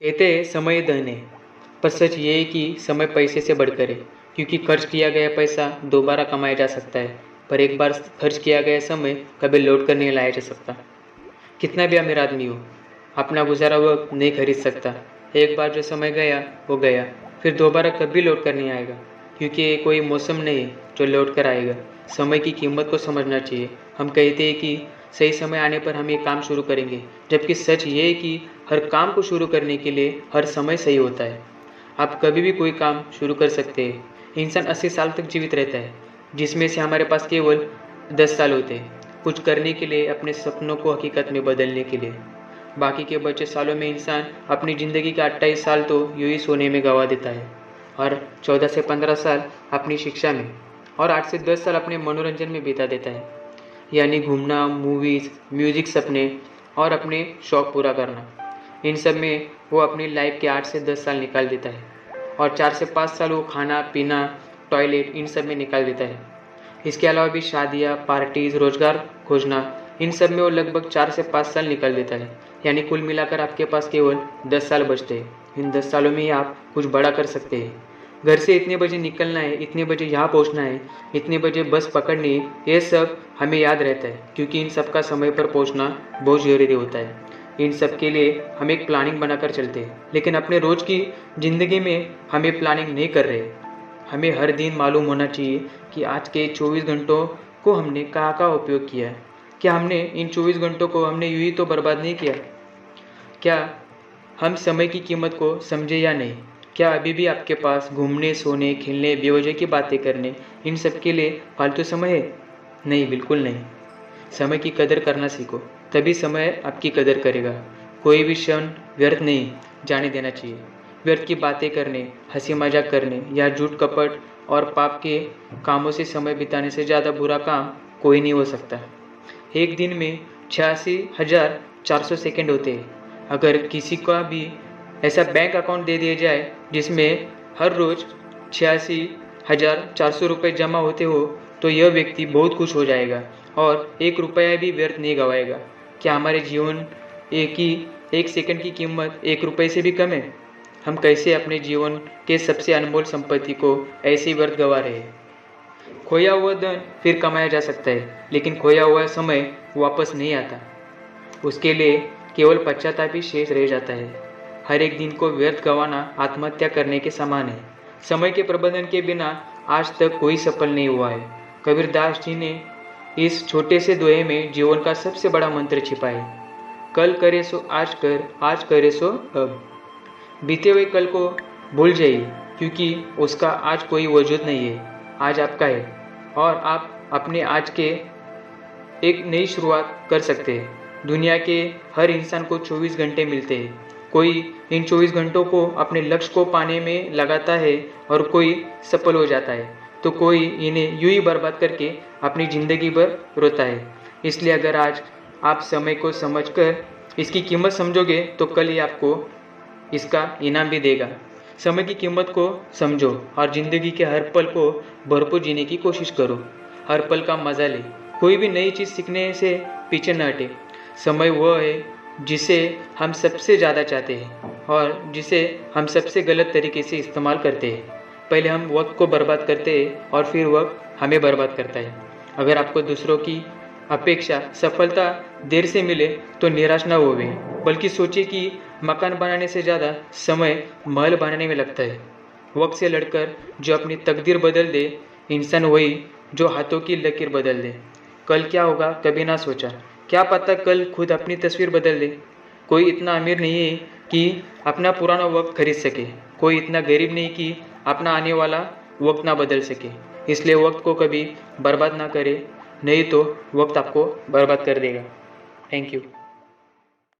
कहते हैं समय धन है, पर सच ये है कि समय पैसे से बढ़कर है। क्योंकि खर्च किया गया पैसा दोबारा कमाया जा सकता है, पर एक बार खर्च किया गया समय कभी लौट कर नहीं लाया जा सकता। कितना भी अमीर आदमी हो, अपना गुजारा वक्त नहीं खरीद सकता। एक बार जो समय गया वो गया, फिर दोबारा कभी लौट कर नहीं आएगा। क्योंकि ये कोई मौसम नहीं है जो लौट कर आएगा। समय की कीमत को समझना चाहिए। हम कहते हैं कि सही समय आने पर हम ये काम शुरू करेंगे, जबकि सच ये है कि हर काम को शुरू करने के लिए हर समय सही होता है। आप कभी भी कोई काम शुरू कर सकते हैं। इंसान 80 साल तक जीवित रहता है, जिसमें से हमारे पास केवल 10 साल होते हैं कुछ करने के लिए, अपने सपनों को हकीकत में बदलने के लिए। बाकी के बचे सालों में इंसान अपनी ज़िंदगी का 28 साल तो यूं ही सोने में गंवा देता है, और 14 से 15 साल अपनी शिक्षा में, और 8 से 10 साल अपने मनोरंजन में बिता देता है। यानी घूमना, मूवीज़, म्यूज़िक, सपने और अपने शौक़ पूरा करना। इन सब में वो अपनी लाइफ के 8 से 10 साल निकाल देता है, और 4 से 5 साल वो खाना पीना, टॉयलेट, इन सब में निकाल देता है। इसके अलावा भी शादियाँ, पार्टीज़, रोज़गार खोजना, इन सब में वो लगभग 4 से 5 साल निकाल देता है। यानी कुल मिलाकर आपके पास केवल 10 साल बचते हैं। इन 10 सालों में ही आप कुछ बड़ा कर सकते हैं। घर से इतने बजे निकलना है, इतने बजे यहाँ पहुँचना है, इतने बजे बस पकड़नी है, ये सब हमें याद रहता है, क्योंकि इन सब का समय पर पहुँचना बहुत ज़रूरी होता है। इन सब के लिए हम एक प्लानिंग बनाकर चलते हैं, लेकिन अपने रोज़ की ज़िंदगी में हम ये प्लानिंग नहीं कर रहे। हमें हर दिन मालूम होना चाहिए कि आज के 24 घंटों को हमने कहाँ उपयोग किया है। क्या हमने इन 24 घंटों को हमने यूँ ही तो बर्बाद नहीं किया? क्या हम समय की कीमत को समझे या नहीं? क्या अभी भी आपके पास घूमने, सोने, खेलने, बेवजह की बातें करने, इन सब के लिए फालतू समय है? नहीं, बिल्कुल नहीं। समय की कदर करना सीखो, तभी समय आपकी कदर करेगा। कोई भी क्षण व्यर्थ नहीं जाने देना चाहिए। व्यर्थ की बातें करने, हंसी मजाक करने या झूठ कपट और पाप के कामों से समय बिताने से ज़्यादा बुरा काम कोई नहीं हो सकता। एक दिन में 86,400 सेकंड होते हैं। अगर किसी का भी ऐसा बैंक अकाउंट दे दिया जाए जिसमें हर रोज़ 86,400 रुपये जमा होते हो, तो यह व्यक्ति बहुत खुश हो जाएगा और 1 रुपया भी व्यर्थ नहीं गंवाएगा। क्या हमारे जीवन एक सेकंड की कीमत 1 रुपये से भी कम है? हम कैसे अपने जीवन के सबसे अनमोल संपत्ति को ऐसे ही व्यर्थ गंवा रहे हैं? खोया हुआ धन फिर कमाया जा सकता है, लेकिन खोया हुआ समय वापस नहीं आता। उसके लिए केवल पश्चाताप ही शेष रह जाता है। हर एक दिन को व्यर्थ गंवाना आत्महत्या करने के समान है। समय के प्रबंधन के बिना आज तक कोई सफल नहीं हुआ है। कबीरदास जी ने इस छोटे से दोहे में जीवन का सबसे बड़ा मंत्र छिपा है। कल करे सो आज कर, आज करे सो अब। बीते हुए कल को भूल जाइए, क्योंकि उसका आज कोई वजूद नहीं है। आज आपका है, और आप अपने आज के एक नई शुरुआत कर सकते हैं। दुनिया के हर इंसान को 24 घंटे मिलते हैं। कोई इन 24 घंटों को अपने लक्ष्य को पाने में लगाता है और कोई सफल हो जाता है, तो कोई इन्हें यूं ही बर्बाद करके अपनी ज़िंदगी भर रोता है। इसलिए अगर आज आप समय को समझकर इसकी कीमत समझोगे, तो कल ही आपको इसका इनाम भी देगा। समय की कीमत को समझो और ज़िंदगी के हर पल को भरपूर जीने की कोशिश करो। हर पल का मज़ा ले। कोई भी नई चीज़ सीखने से पीछे न हटे। समय वह है जिसे हम सबसे ज़्यादा चाहते हैं और जिसे हम सबसे गलत तरीके से इस्तेमाल करते हैं। पहले हम वक्त को बर्बाद करते हैं और फिर वक्त हमें बर्बाद करता है। अगर आपको दूसरों की अपेक्षा सफलता देर से मिले तो निराश न होवे, बल्कि सोचिए कि मकान बनाने से ज़्यादा समय महल बनाने में लगता है। वक्त से लड़कर जो अपनी तकदीर बदल दे, इंसान वही जो हाथों की लकीर बदल दे। कल क्या होगा कभी ना सोचा, क्या पता कल खुद अपनी तस्वीर बदल दे। कोई इतना अमीर नहीं है कि अपना पुराना वक्त खरीद सके, कोई इतना गरीब नहीं कि अपना आने वाला वक्त ना बदल सके। इसलिए वक्त को कभी बर्बाद ना करें, नहीं तो वक्त आपको बर्बाद कर देगा। Thank you.